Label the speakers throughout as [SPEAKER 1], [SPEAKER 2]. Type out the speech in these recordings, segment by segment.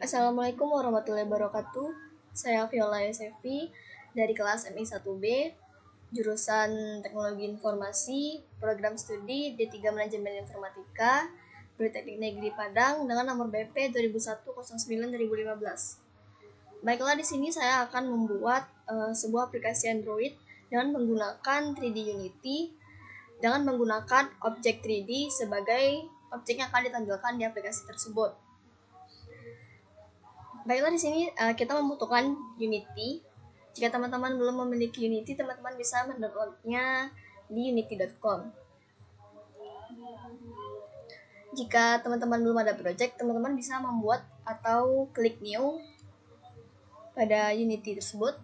[SPEAKER 1] Assalamualaikum warahmatullahi wabarakatuh. Saya Viola Yosefi dari kelas MI 1B, jurusan Teknologi Informasi, program studi D3 Manajemen Informatika, Politeknik Negeri Padang dengan nomor BP 2001-09-2015. Baiklah, di sini saya akan membuat sebuah aplikasi Android dengan menggunakan 3D Unity dengan menggunakan objek 3D sebagai objek yang akan ditampilkan di aplikasi tersebut. Baiklah, di sini kita membutuhkan Unity. Jika teman-teman belum memiliki Unity, teman-teman bisa mendownloadnya di unity.com. Jika teman-teman belum ada project, teman-teman bisa membuat atau klik new pada Unity tersebut.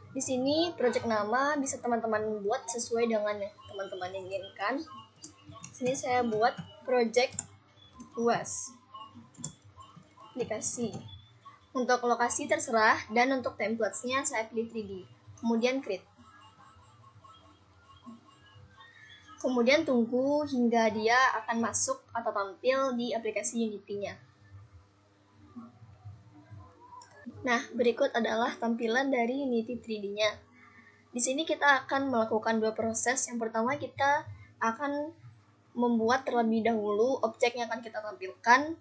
[SPEAKER 1] Di sini project nama bisa teman-teman buat sesuai dengan yang teman-teman inginkan. Di sini saya buat project UAS aplikasi. Untuk lokasi terserah dan untuk templates-nya saya pilih 3D. Kemudian create. Kemudian tunggu hingga dia akan masuk atau tampil di aplikasi Unity-nya. Nah, berikut adalah tampilan dari Unity 3D-nya. Di sini kita akan melakukan dua proses. Yang pertama, kita akan membuat terlebih dahulu objek yang akan kita tampilkan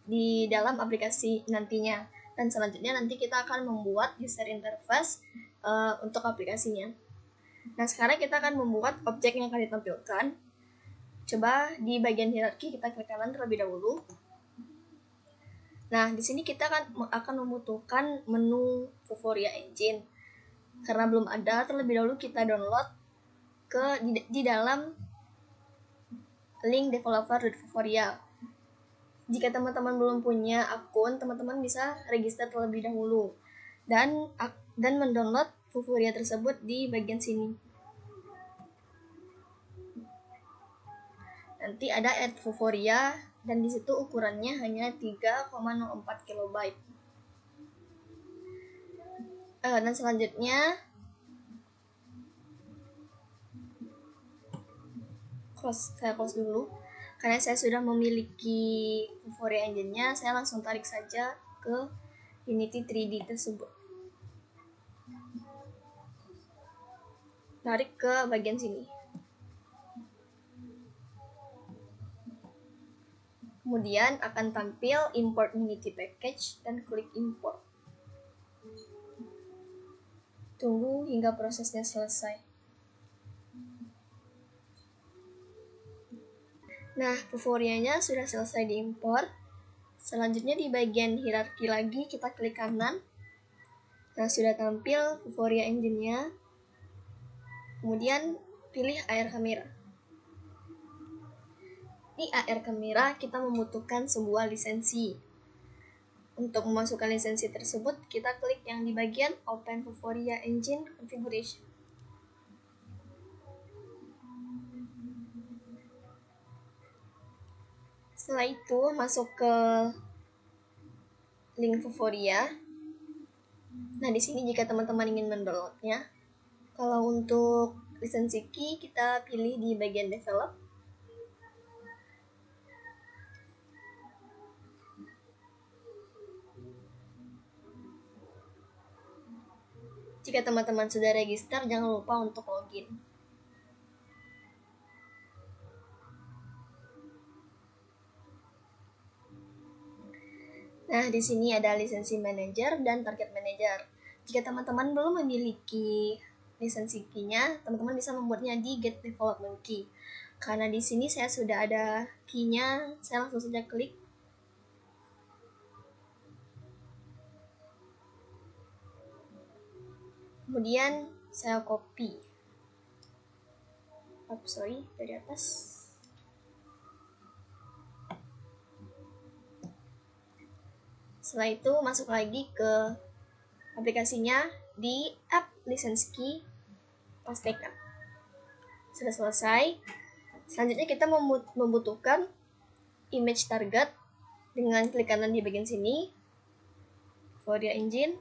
[SPEAKER 1] di dalam aplikasi nantinya. Dan selanjutnya nanti kita akan membuat user interface untuk aplikasinya. Nah, sekarang kita akan membuat objek yang akan ditampilkan. Coba di bagian hierarki kita klik kanan terlebih dahulu. Nah, di sini kita akan membutuhkan menu Vuforia Engine. Karena belum ada, terlebih dahulu kita download di dalam link developer.vuforia. Jika teman-teman belum punya akun, teman-teman bisa register terlebih dahulu dan mendownload Vuforia tersebut di bagian sini. Nanti ada add Vuforia dan di situ ukurannya hanya 3,04 KB. Dan selanjutnya saya close dulu. Karena saya sudah memiliki Vuforia Engine-nya, saya langsung tarik saja ke Unity 3D tersebut. Tarik ke bagian sini. Kemudian akan tampil import Unity package dan klik import. Tunggu hingga prosesnya selesai. Nah, Vuforia-nya sudah selesai diimport. Selanjutnya di bagian hierarki lagi kita klik kanan. Nah, sudah tampil Vuforia Engine-nya. Kemudian pilih AR Camera. Di AR Camera kita membutuhkan sebuah lisensi. Untuk memasukkan lisensi tersebut, kita klik yang di bagian Open Vuforia Engine Configuration. Setelah itu masuk ke link Vuforia. Nah, di sini jika teman-teman ingin mendownloadnya, kalau untuk lisensi key kita pilih di bagian develop. Jika teman-teman sudah register, jangan lupa untuk login. Nah, di sini ada lisensi manager dan target manager. Jika teman-teman belum memiliki lisensi key-nya, teman-teman bisa membuatnya di get development key. Karena di sini saya sudah ada key-nya, saya langsung saja klik. Kemudian saya copy. Dari atas. Setelah itu masuk lagi ke aplikasinya di app license key, pastikan. Sudah selesai. Selanjutnya kita membutuhkan image target dengan klik kanan di bagian sini, Fourier Engine,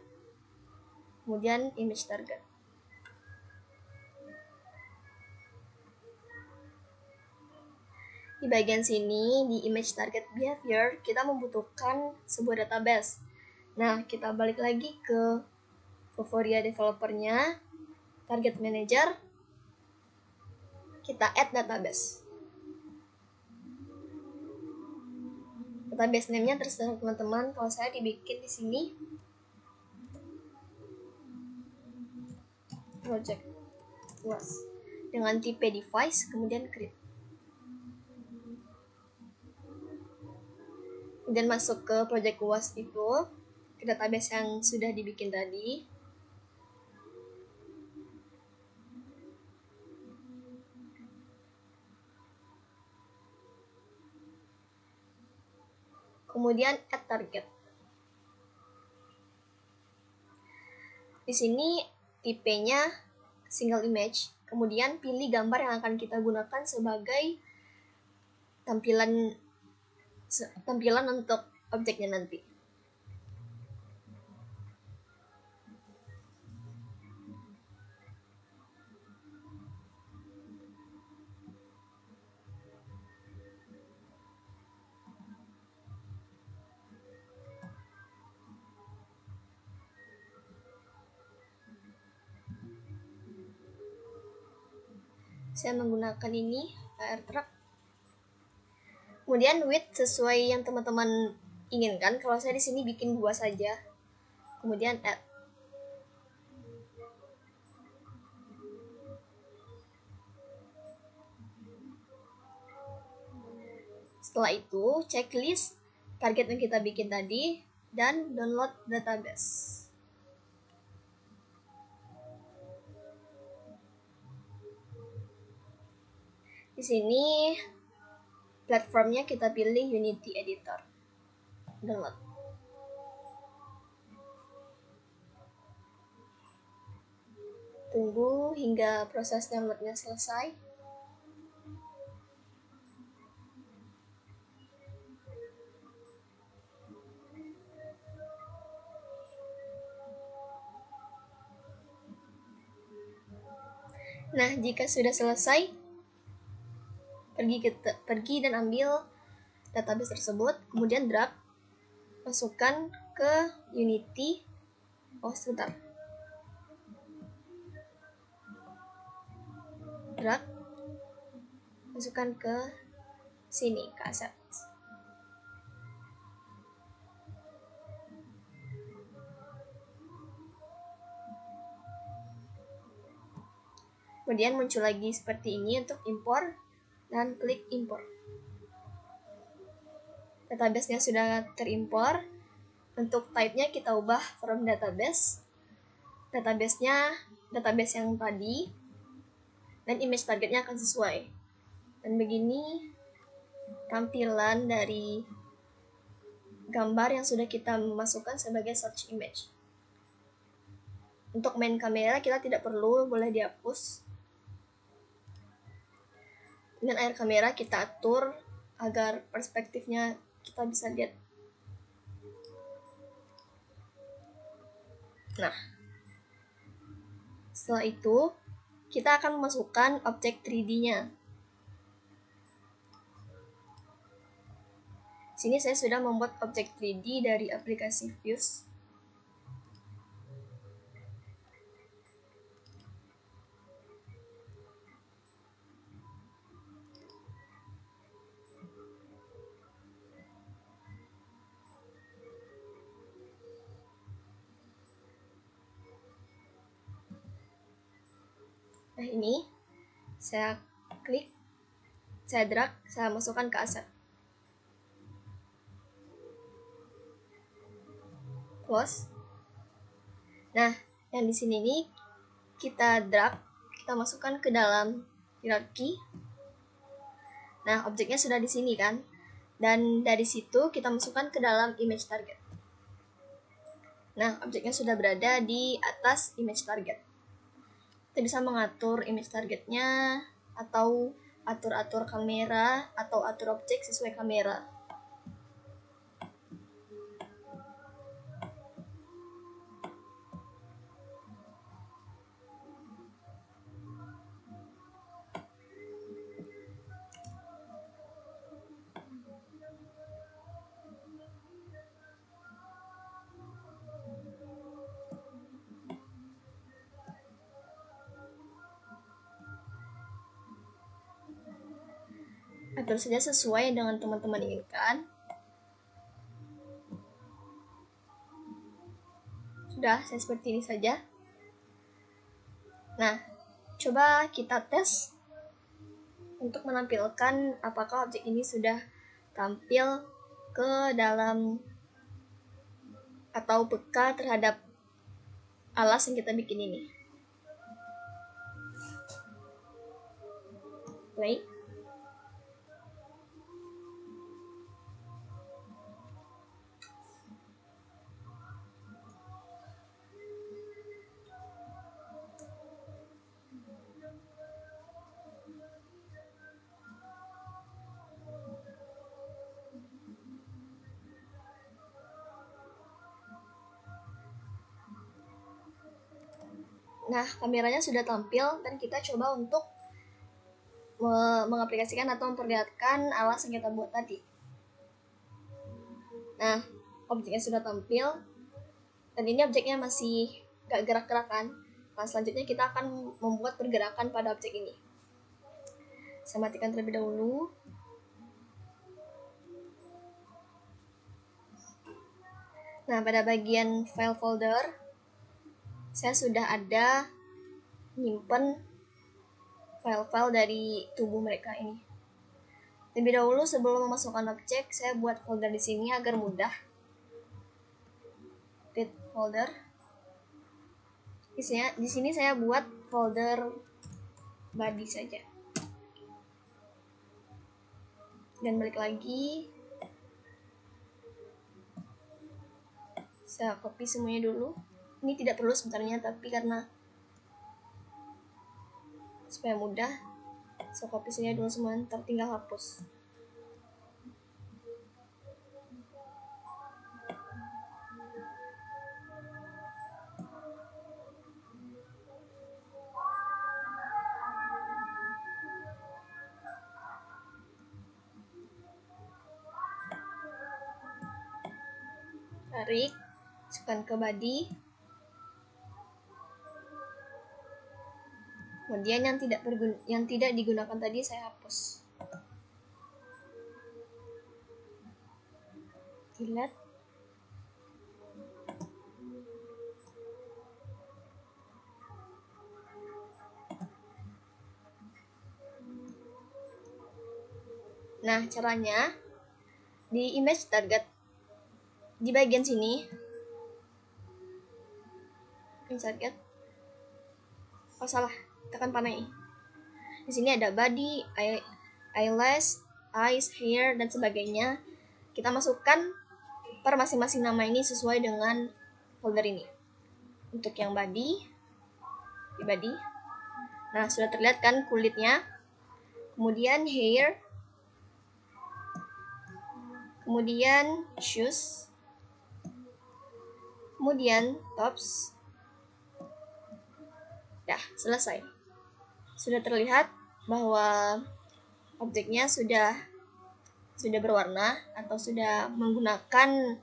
[SPEAKER 1] kemudian image target. Di bagian sini, di image target behavior, kita membutuhkan sebuah database. Nah, kita balik lagi ke Fourier developer-nya, target manager, kita add database. Database name-nya terserah teman-teman. Kalau saya dibikin di sini project was dengan tipe device, kemudian create. Kemudian masuk ke project UAS itu, ke database yang sudah dibikin tadi. Kemudian add target. Di sini tipenya single image, kemudian pilih gambar yang akan kita gunakan sebagai tampilan untuk objeknya nanti. Saya menggunakan ini, air truck. Kemudian width sesuai yang teman-teman inginkan. Kalau saya di sini bikin 2 saja. Kemudian add. Setelah itu, checklist target yang kita bikin tadi dan download database. Di sini platformnya kita pilih Unity Editor. Download. Tunggu hingga proses downloadnya selesai. Nah, jika sudah selesai, pergi dan ambil database tersebut, kemudian drag, masukkan ke Unity. Sebentar. Drag, masukkan ke sini, ke asset. Kemudian muncul lagi seperti ini untuk import, dan klik import. Database-nya sudah terimport. Untuk type-nya kita ubah from database. Database-nya database yang tadi, dan image targetnya akan sesuai. Dan begini tampilan dari gambar yang sudah kita masukkan sebagai search image. Untuk main kamera kita tidak perlu, boleh dihapus. Dengan air kamera kita atur agar perspektifnya kita bisa lihat. Nah, setelah itu kita akan memasukkan objek 3D-nya. Sini saya sudah membuat objek 3D dari aplikasi Fuse. Nah, ini saya klik, saya drag, saya masukkan ke asset. Close. Nah, yang di sini nih kita drag, kita masukkan ke dalam hierarchy. Nah, objeknya sudah di sini kan? Dan dari situ kita masukkan ke dalam image target. Nah, objeknya sudah berada di atas image target. Kita bisa mengatur image targetnya atau atur-atur kamera atau atur objek sesuai kamera. Atur saja sesuai dengan teman-teman inginkan. Sudah, saya seperti ini saja. Nah, coba kita tes untuk menampilkan apakah objek ini sudah tampil ke dalam atau peka terhadap alas yang kita bikin ini. Play. Nah, kameranya sudah tampil dan kita coba untuk mengaplikasikan atau memperlihatkan alas yang kita buat tadi. Nah, objeknya sudah tampil dan ini objeknya masih gak gerak-gerak kan. Nah, selanjutnya kita akan membuat pergerakan pada objek ini. Saya matikan terlebih dahulu. Nah, pada bagian file folder saya sudah ada nyimpen file-file dari tubuh mereka ini. Lebih dahulu sebelum memasukkan objek, saya buat folder di sini agar mudah. Create folder. Di sini saya buat folder body saja. Dan balik lagi. Saya copy semuanya dulu. Ini tidak perlu sebenarnya, tapi karena supaya mudah, saya copy saja dulu semua, ntar tinggal hapus. Tarik, masukkan ke body. Kemudian yang tidak digunakan tadi saya hapus. Delete. Nah, caranya di image target di bagian sini, image target. Oh salah, tekan panah ini. Di sini ada body, eyelash, eyes, hair, dan sebagainya. Kita masukkan per masing-masing nama ini sesuai dengan folder ini. Untuk yang body, di body. Nah, sudah terlihat kan kulitnya. Kemudian hair. Kemudian shoes. Kemudian tops. Dah, selesai. Sudah terlihat bahwa objeknya sudah berwarna atau sudah menggunakan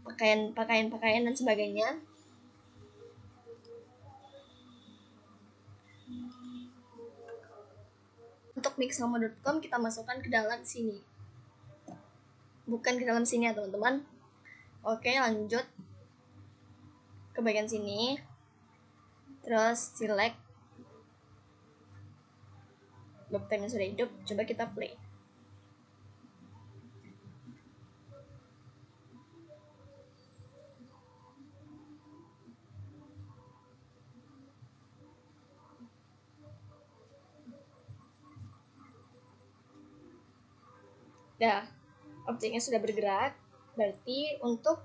[SPEAKER 1] pakaian dan sebagainya. Untuk mixamo.com kita masukkan ke dalam sini, bukan ke dalam sini ya teman-teman. Oke, lanjut ke bagian sini, terus select block time yang sudah hidup. Coba kita play. Dah, objeknya sudah bergerak. Berarti untuk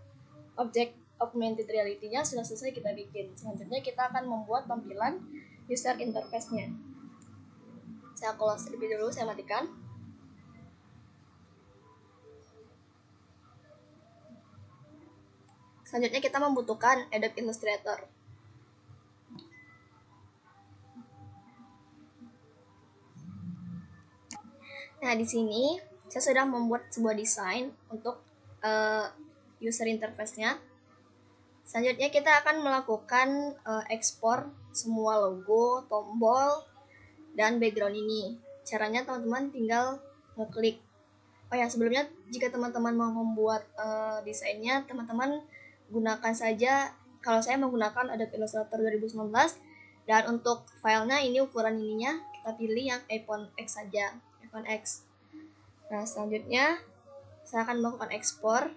[SPEAKER 1] objek augmented reality-nya sudah selesai kita bikin. Selanjutnya kita akan membuat tampilan user interface-nya. Saya close terlebih dulu, saya matikan. Selanjutnya kita membutuhkan Adobe Illustrator. Nah, di sini saya sudah membuat sebuah desain untuk user interface-nya. Selanjutnya kita akan melakukan ekspor semua logo, tombol, dan background ini. Caranya teman-teman tinggal ngeklik. Oh ya, sebelumnya jika teman-teman mau membuat desainnya, teman-teman gunakan saja, kalau saya menggunakan Adobe Illustrator 2019, dan untuk filenya ini ukuran ininya kita pilih yang A4 X saja, A4 X. Nah, selanjutnya saya akan melakukan ekspor.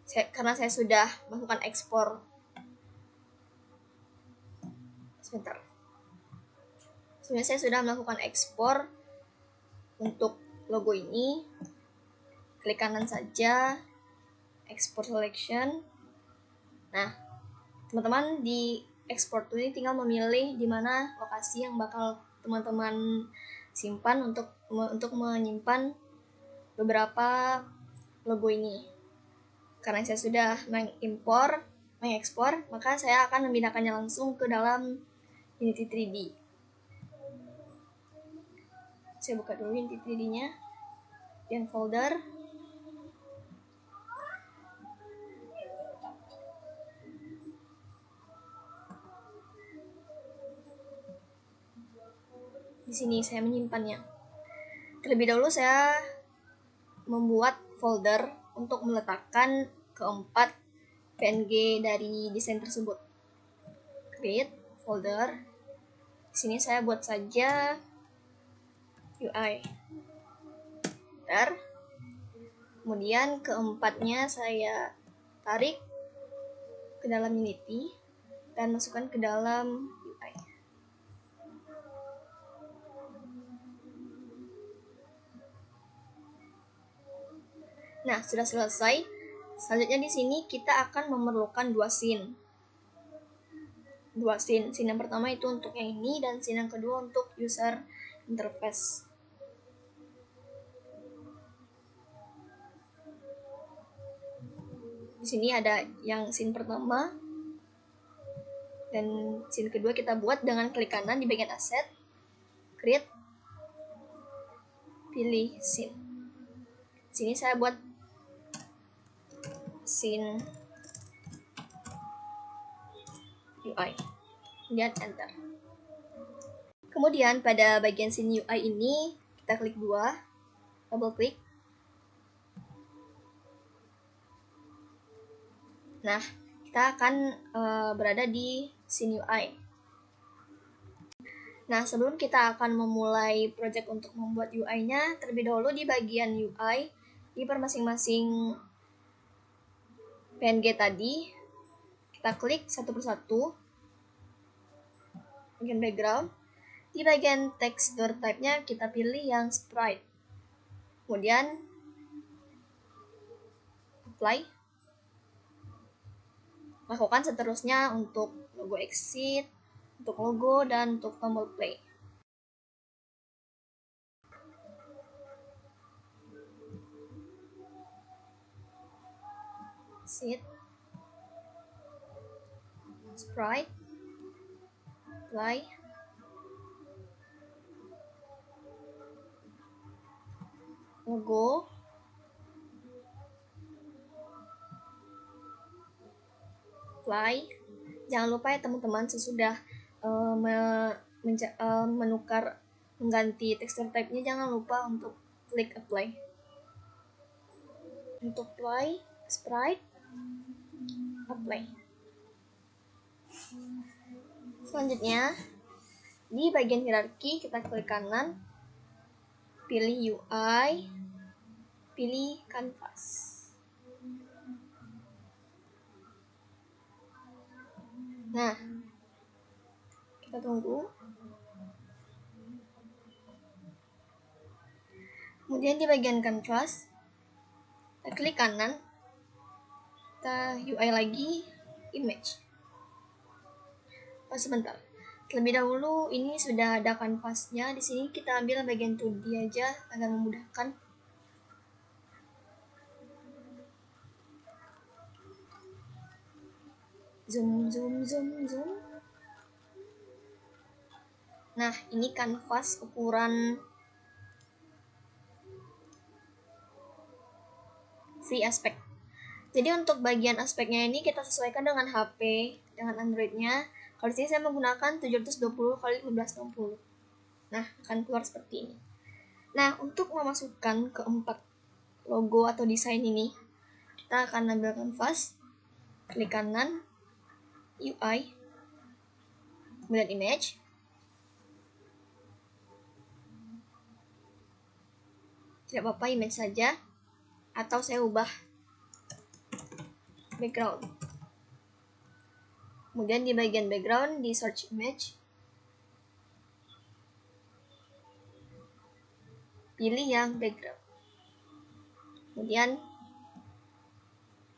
[SPEAKER 1] Karena saya sudah melakukan ekspor, sebentar. Sebenarnya saya sudah melakukan ekspor untuk logo ini. Klik kanan saja, export selection. Nah, teman-teman di export ini tinggal memilih di mana lokasi yang bakal teman-teman simpan untuk menyimpan beberapa logo ini. Karena saya sudah mengekspor, maka saya akan memindahkannya langsung ke dalam Unity 3D. Saya buka dulu Unity 3D-nya, dan folder. Di sini saya menyimpannya. Terlebih dahulu saya membuat folder untuk meletakkan keempat PNG dari desain tersebut. Create folder. Di sini saya buat saja UI. Kemudian keempatnya saya tarik ke dalam Unity dan masukkan ke dalam UI. Nah, sudah selesai. Selanjutnya di sini kita akan memerlukan dua scene. Scene yang pertama itu untuk yang ini, dan scene yang kedua untuk user interface. Di sini ada yang scene pertama dan scene kedua kita buat dengan klik kanan di bagian aset, create, pilih scene. Di sini saya buat scene UI, kemudian enter. Kemudian pada bagian scene UI ini kita klik dua, double klik. Nah, kita akan berada di scene UI. Nah, sebelum kita akan memulai project untuk membuat UI-nya, terlebih dahulu di bagian UI, di per masing-masing PNG tadi, kita klik satu persatu, bagian background. Di bagian texture type-nya kita pilih yang sprite. Kemudian apply. Lakukan seterusnya untuk logo exit, untuk logo, dan untuk tombol play. Exit, sprite, apply, logo, apply. Jangan lupa ya teman-teman, sesudah mengganti texture type-nya, jangan lupa untuk klik apply. Untuk apply, sprite, apply. Selanjutnya, di bagian hierarki kita klik kanan, pilih UI, pilih canvas. Nah, kita tunggu. Kemudian di bagian canvas, kita klik kanan, kita UI lagi, image. Oh, sebentar. Terlebih dahulu ini sudah ada kanvasnya. Di sini kita ambil bagian 2D aja agar memudahkan. Zoom, zoom, zoom, zoom. Nah, ini kanvas ukuran free aspect. Jadi untuk bagian aspeknya ini kita sesuaikan dengan HP, dengan Androidnya. Kalau di sini saya menggunakan 720 x 1560. Nah, akan keluar seperti ini. Nah, untuk memasukkan keempat logo atau desain ini, kita akan ambil kanvas, klik kanan, UI, kemudian image. Tidak apa-apa, image saja. Atau saya ubah background. Kemudian di bagian background, di search image, pilih yang background. Kemudian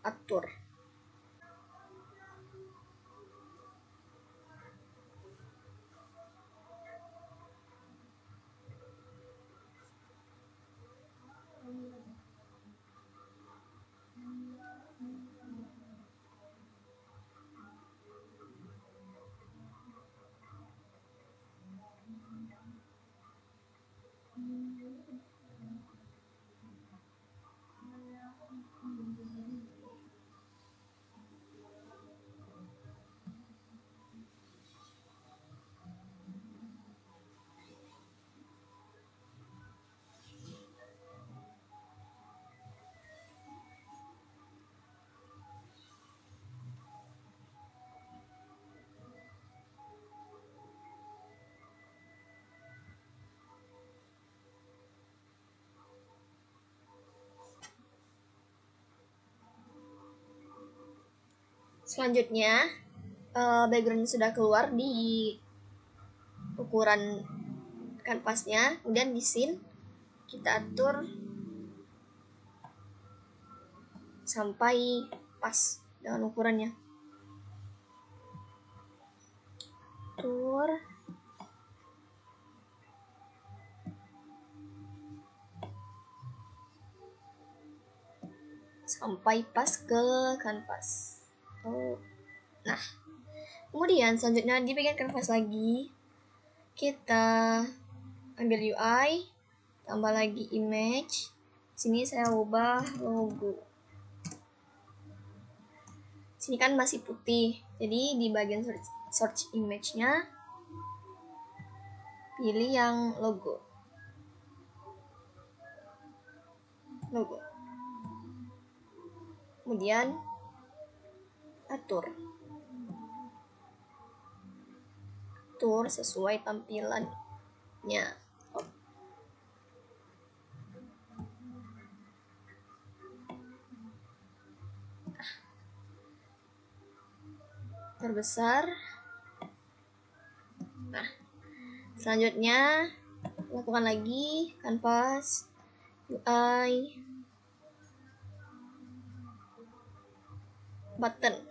[SPEAKER 1] atur. Selanjutnya, background sudah keluar di ukuran kanvasnya. Kemudian di scene kita atur sampai pas dengan ukurannya. Atur sampai pas ke kanvas. Nah, kemudian selanjutnya di bagian kanvas lagi kita ambil UI, tambah lagi image. Sini saya ubah logo. Sini kan masih putih, jadi di bagian search image-nya pilih yang logo. Kemudian atur sesuai tampilannya. Terbesar. Nah, selanjutnya lakukan lagi kanvas, UI, button.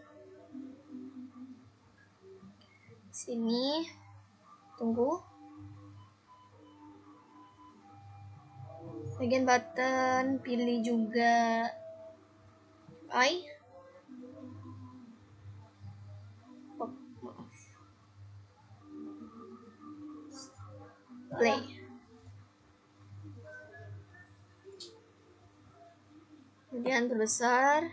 [SPEAKER 1] Sini tunggu. Bagian button pilih juga UI. Play. Kemudian terbesar.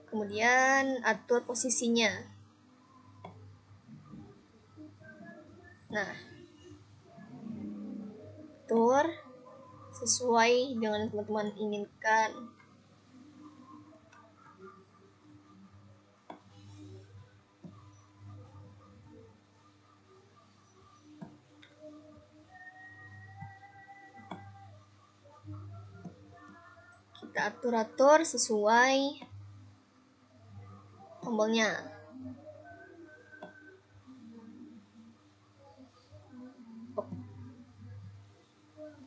[SPEAKER 1] Kemudian atur posisinya. Nah, atur sesuai dengan teman-teman inginkan. Kita atur-atur sesuai tombolnya.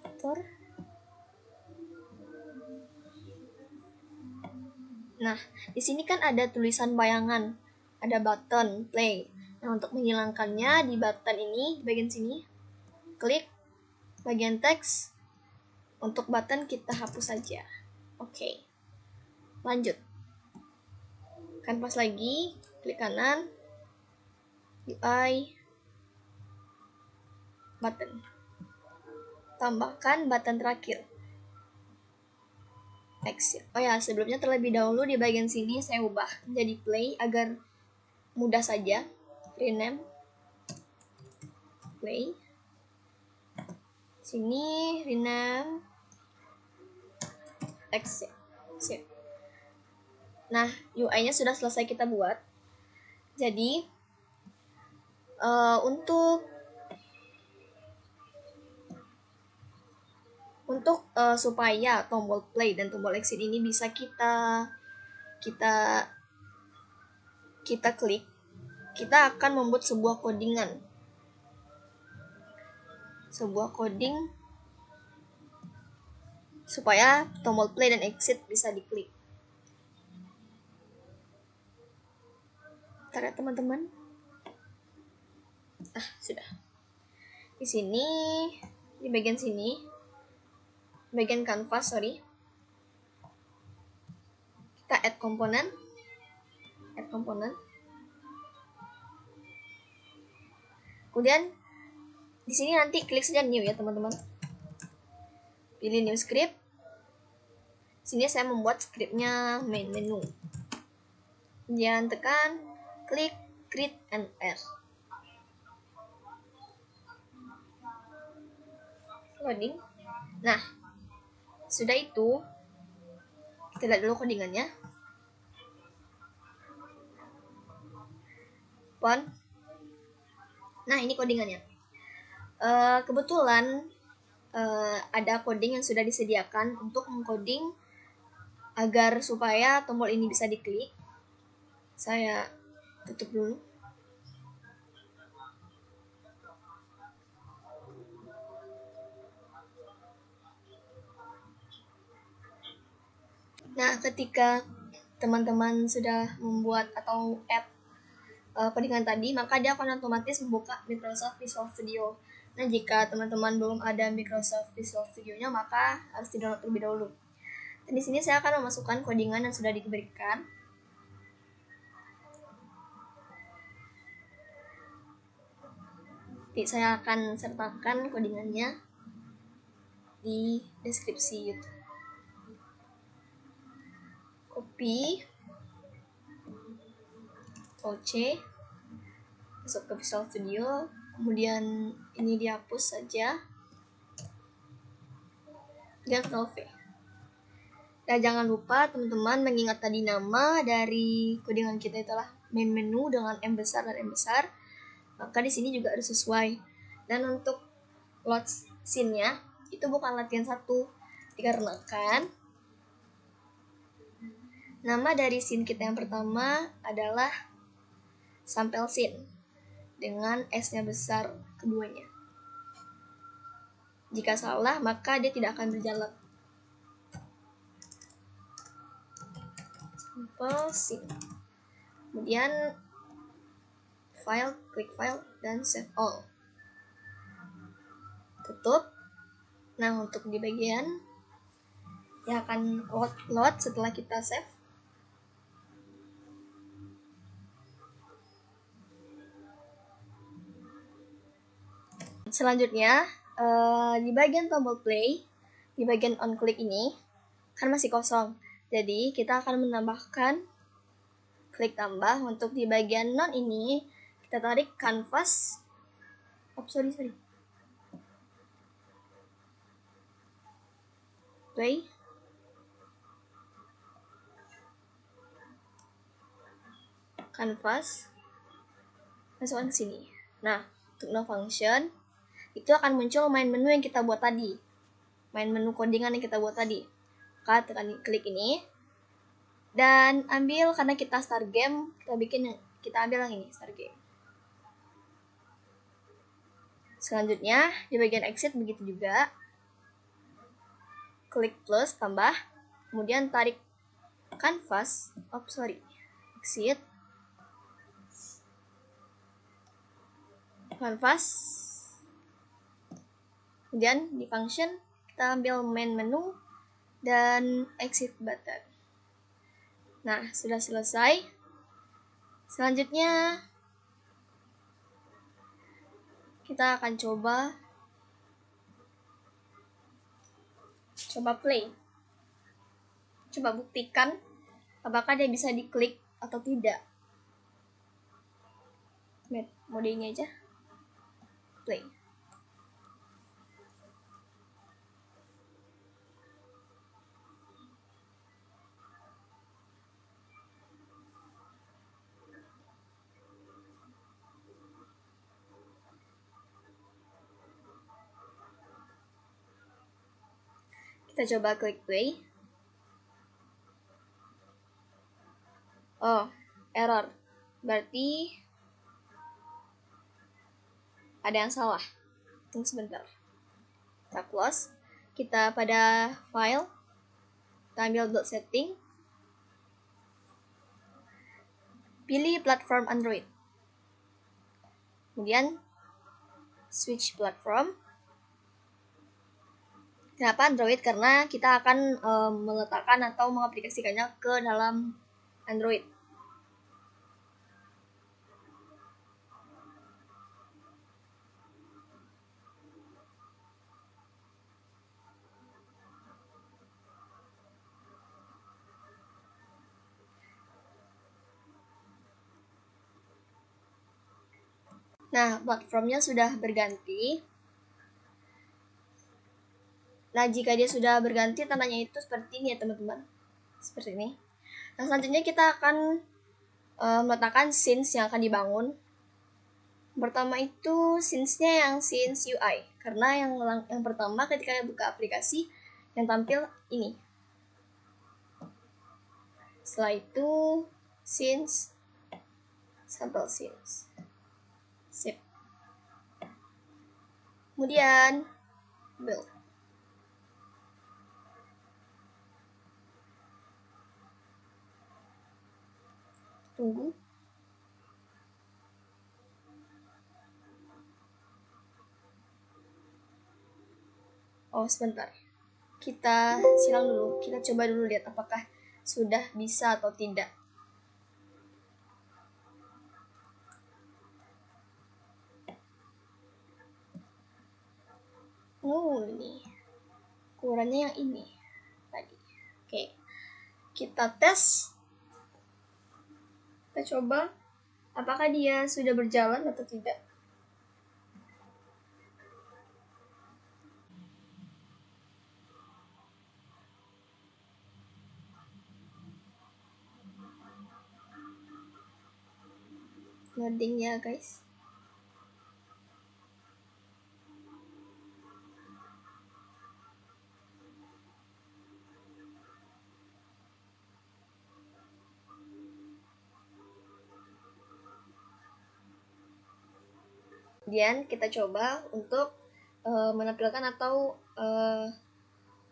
[SPEAKER 1] Atur. Nah, di sini kan ada tulisan bayangan. ada button play. Nah, untuk menghilangkannya di button ini, di bagian sini, klik bagian teks. Untuk button kita hapus saja. Oke. Lanjut. Kanvas lagi, klik kanan, UI, button. Tambahkan button terakhir. Exit. Oh ya, sebelumnya terlebih dahulu di bagian sini saya ubah menjadi play agar mudah saja. Rename play. Sini rename exit. Sip. Nah, UI-nya sudah selesai kita buat. Jadi untuk supaya tombol play dan tombol exit ini bisa kita klik, kita akan membuat sebuah codingan. Sebuah coding supaya tombol play dan exit bisa diklik. Bentar ya teman-teman. Sudah. Di sini, di bagian sini, bagian kanvas, kita add komponen. Kemudian di sini nanti klik saja new ya teman-teman. Pilih new script. Sini saya membuat scriptnya main menu. Kemudian tekan klik create and add. Loading. Nah, sudah itu, kita lihat dulu codingannya. Font. Nah, ini codingannya. Kebetulan ada coding yang sudah disediakan untuk mengcoding agar supaya tombol ini bisa diklik. Saya tutup dulu. Nah, ketika teman-teman sudah membuat atau add codingan tadi, maka dia akan otomatis membuka Microsoft Visual Studio. Nah, jika teman-teman belum ada Microsoft Visual Studio-nya, maka harus di-download terlebih dahulu. Dan di sini saya akan memasukkan codingan yang sudah diberikan. Jadi, saya akan sertakan codingannya di deskripsi YouTube. Copy, Ctrl+C, masuk ke Visual Studio, kemudian ini dihapus saja, dan Ctrl+V. Dan jangan lupa teman-teman mengingat tadi nama dari codingan kita itulah main menu dengan M besar dan M besar, maka di sini juga harus sesuai. Dan untuk load scene-nya itu bukan latihan 1, dikarenakan nama dari scene kita yang pertama adalah sample scene dengan S-nya besar keduanya. Jika salah, maka dia tidak akan berjalan. Sample scene. Kemudian file, klik file, dan save all. Tutup. Nah, untuk di bagian yang akan load setelah kita save. Selanjutnya, di bagian tombol play, di bagian on click ini kan masih kosong. Jadi kita akan menambahkan klik tambah. Untuk di bagian non ini kita tarik kanvas. Play. Kanvas. Masukkan ke sini. Nah, untuk no function itu akan muncul main menu yang kita buat tadi. Main menu codingan yang kita buat tadi. Maka tekan klik ini. Dan ambil, karena kita start game, kita ambil yang ini, start game. Selanjutnya, di bagian exit begitu juga. Klik plus, tambah. Kemudian tarik kanvas. Exit. canvas. Kemudian di function kita ambil main menu dan exit button. Nah, sudah selesai. Selanjutnya kita akan coba play. Coba buktikan apakah dia bisa diklik atau tidak. Mode ini aja. Play. Kita coba klik play. Oh, error. Berarti ada yang salah. Tunggu sebentar. Kita close. Kita pada file. Kita ambil .setting. Pilih platform Android. Kemudian switch platform. Kenapa Android? Karena kita akan meletakkan atau mengaplikasikannya ke dalam Android. Nah, platformnya sudah berganti. Nah, jika dia sudah berganti, tandanya itu seperti ini ya teman-teman. Seperti ini. Nah, selanjutnya kita akan meletakkan scenes yang akan dibangun. Pertama itu scenes-nya yang scenes UI. Karena yang pertama ketika buka aplikasi, yang tampil ini. Setelah itu, scenes, sample scenes. Sip. Kemudian, build. Tunggu. Oh, sebentar. Kita silang dulu. Kita coba dulu lihat apakah sudah bisa atau tidak. Oh, ini. Ukurannya yang ini tadi. Oke. Kita tes. Kita coba apakah dia sudah berjalan atau tidak. Loading ya, guys. Kemudian kita coba untuk menampilkan atau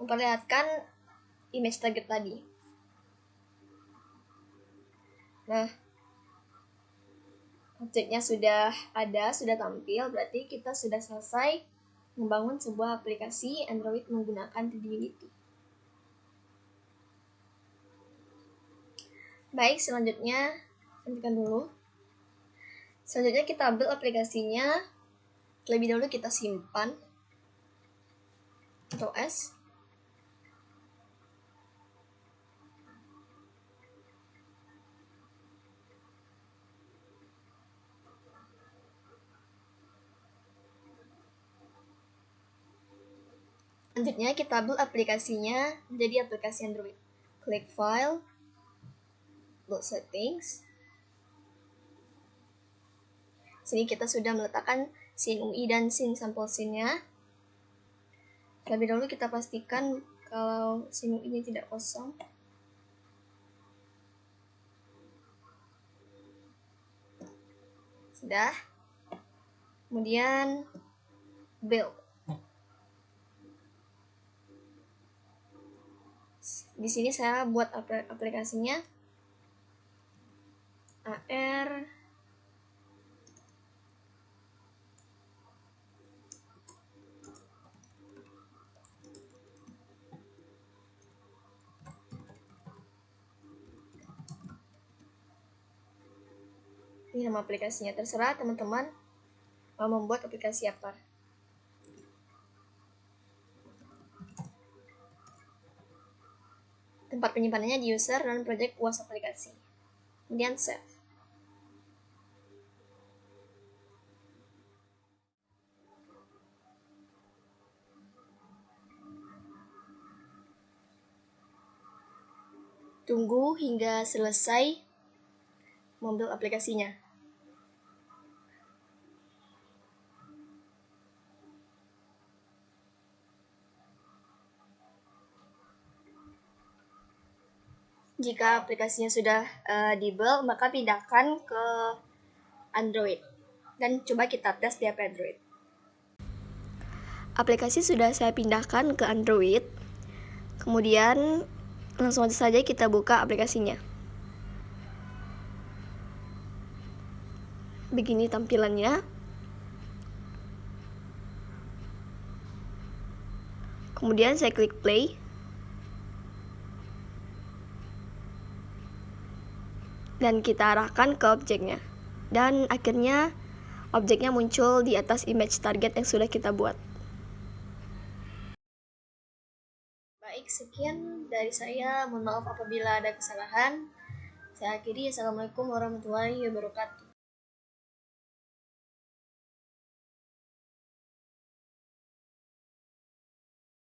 [SPEAKER 1] memperlihatkan image target tadi. Nah, objeknya sudah ada, sudah tampil, berarti kita sudah selesai membangun sebuah aplikasi Android menggunakan 3D Unity. Baik, selanjutnya hentikan dulu. Selanjutnya kita build aplikasinya. Lebih dahulu kita simpan atau S. Selanjutnya kita build aplikasinya menjadi aplikasi Android. Klik File, Load Settings. Sini kita sudah meletakkan scene UI dan scene sampel scene-nya. Terlebih dahulu kita pastikan kalau scene UI ini tidak kosong. Sudah. Kemudian build. Di sini saya buat aplikasinya AR Ini nama aplikasinya, terserah teman-teman mau membuat aplikasi apa. Tempat penyimpanannya di user dan project UAS aplikasi. Kemudian save. Tunggu hingga selesai membuild aplikasinya. Jika aplikasinya sudah di-build, maka pindahkan ke Android dan coba kita tes di HP Android. Aplikasi sudah saya pindahkan ke Android. Kemudian langsung saja kita buka aplikasinya. Begini tampilannya. Kemudian saya klik play. Dan kita arahkan ke objeknya. Dan akhirnya objeknya muncul di atas image target yang sudah kita buat. Baik, sekian dari saya. Mohon maaf apabila ada kesalahan. Saya akhiri. Assalamualaikum warahmatullahi wabarakatuh.